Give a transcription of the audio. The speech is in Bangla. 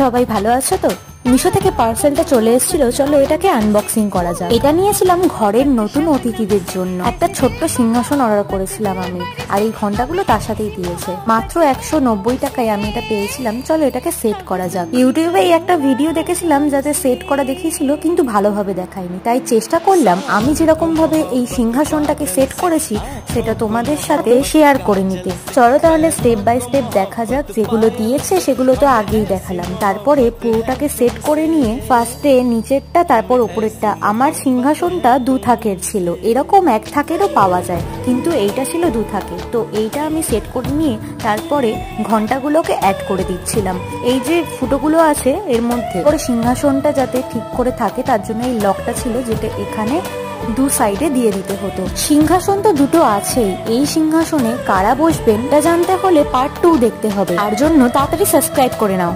সবাই ভালো আছো তো? মিশো থেকে পার্সেলটা চলে এসেছিল, চলো এটাকে আনবক্সিং করা যাক। এটা নিয়েছিলাম ঘরের নতুন অতিথিদের জন্য। একটা ছোট্ট সিংহাসন অর্ডার করেছিলাম আমি, আর এই ঘন্টাগুলো তার সাথেই দিয়েছে। মাত্র 190 টাকায় আমি এটা পেয়েছিলাম। চলো এটাকে সেট করা যাক। ইউটিউবে এই একটা ভিডিও দেখেছিলাম যাতে সেট করা দেখিয়েছিল, কিন্তু ভালোভাবে দেখায়নি, তাই চেষ্টা করলাম আমি যেরকম ভাবে এই সিংহাসনটাকে সেট করেছি সেটা তোমাদের সাথে শেয়ার করে নিতে। চলো তাহলে স্টেপ বাই স্টেপ দেখা যাক। যেগুলো দিয়েছে সেগুলো তো আগেই দেখালাম, তারপরে পুরোটাকে সেট করে নিয়ে ফার্স্টে নিচেরটা তারপর উপরেরটা। আমার সিংহাসনটা 2 থাকের ছিল, এরকম 1 থাকেরও পাওয়া যায়, কিন্তু এইটা ছিল 2 থাকের। তো এইটা আমি সেট করে নিয়ে তারপরে ঘন্টাগুলোকে অ্যাড করে দিচ্ছিলাম। এই যে ফুটোগুলো আছে এর মধ্যে করে সিংহাসনটা যাতে ঠিক করে থাকে তার জন্য এই লকটা ছিল, যেটা এখানে 2 সাইডে দিয়ে দিতে হতো। সিংহাসন তো দুটো আছেই, এই সিংহাসনে কারা বসবেন তা জানতে হলে পার্ট 2 দেখতে হবে। তার জন্য তাড়াতাড়ি সাবস্ক্রাইব করে নাও।